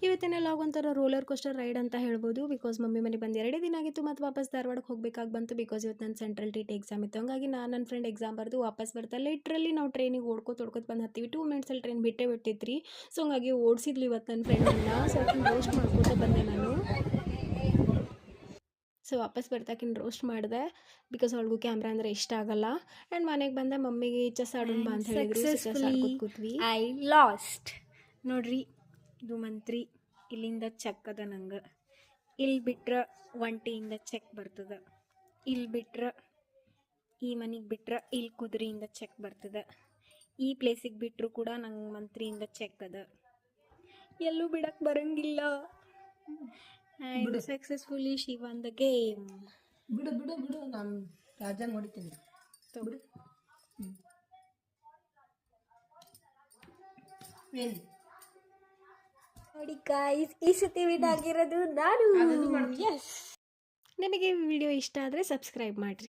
ಇವತ್ತಿನ ಲಾಗ್ ಒಂಥರ roller coaster ride ಅಂತ ಹೇಳ್ಬೋದು. ಬಿಕಾಸ್ ಮಮ್ಮಿ ಮನೆ ಬಂದು 2 ದಿನ ಆಗಿತ್ತು ಮತ್ತು ವಾಪಸ್ ಧಾರವಾಡಕ್ಕೆ ಹೋಗಬೇಕಾಗಿ ಬಂತು. ಬಿಕಾಸ್ ಇವತ್ತು ನನ್ನ ಸೆಂಟ್ರಲ್ ಟಿ ಟಿ ಎಕ್ಸಾಮ್ ಇತ್ತು. ಹಂಗಾಗಿ ನಾನು ನನ್ನ ಫ್ರೆಂಡ್ ಎಕ್ಸಾಮ್ ಬರೆದು ವಾಪಸ್ ಬರ್ತಾ ಲಿಟ್ರಲಿ ನಾವು ಟ್ರೈನಿಗೆ ಓಡ್ಕೋತ ಬಂದು ಹತ್ತೀವಿ. 2 ಮಿನಿಟ್ಸಲ್ಲಿ ಟ್ರೈನ್ ಬಿಟ್ಟೇ ಬಿಟ್ಟಿದ್ರಿ. ಸೊ ಹಂಗಾಗಿ ಓಡಿಸಿದ್ಲು ಇವತ್ತು ನನ್ನ ಫ್ರೆಂಡನ್ನು. ಸೊ ಅದನ್ನು ರೋಸ್ಟ್ ಮಾಡ್ಕೋತ ಬಂದೆ ನಾನು. ಸೊ ವಾಪಸ್ ಬರ್ತಾಕಿನ ರೋಸ್ಟ್ ಮಾಡಿದೆ ಬಿಕಾಸ್ ಅವಳಿಗೂ ಕ್ಯಾಮ್ರಾ ಅಂದರೆ ಇಷ್ಟ ಆಗಲ್ಲ. ಆ್ಯಂಡ್ ಮನೆಗೆ ಬಂದೆ, ಮಮ್ಮಿಗೆ ಚೆಸ್ ಆಡೋಣ ಬಾ ಅಂತ ಹೇಳಿದ್ರು. ಚೆಸ್ ಆಡ್ಕೋತ ಕೂತ್ವಿ. ಐ ಲಾಸ್ಟ್ ನೋಡ್ರಿ, ಇದು ಮಂತ್ರಿ. ಇಲ್ಲಿಂದ ಚೆಕ್ ಅದ ನಂಗೆ. ಇಲ್ಲಿ ಬಿಟ್ರೆ ಒಂಟಿಯಿಂದ ಚೆಕ್ ಬರ್ತದೆ. ಇಲ್ಲಿ ಬಿಟ್ರೆ ಈ ಮನೆಗೆ ಬಿಟ್ರೆ ಇಲ್ಲಿ ಕುದುರೆಯಿಂದ ಚೆಕ್ ಬರ್ತದೆ. ಈ ಪ್ಲೇಸಿಗೆ ಬಿಟ್ಟರು ಕೂಡ ನಂಗೆ ಮಂತ್ರಿಯಿಂದ ಚೆಕ್ ಅದ. ಎಲ್ಲೂ ಬಿಡಕ್ಕೆ ಬರಂಗಿಲ್ಲ. And successfully she won the game. ಬಿಡು ಬಿಡು ಬಿಡು, ನಾನು ರಾಜನ್ ಹೊಡಿತೀನಿ. ತಗೊಳ್ಳಿ. ಏನು ನೋಡಿ ಗಾಯ್ಸ್, ಈ ಸತಿ ವಿನ್ ಆಗಿರೋದು ನಾನು. ಎಸ್, ನಿಮಗೆ ವಿಡಿಯೋ ಇಷ್ಟ ಆದರೆ ಸಬ್ಸ್ಕ್ರೈಬ್ ಮಾಡಿರಿ.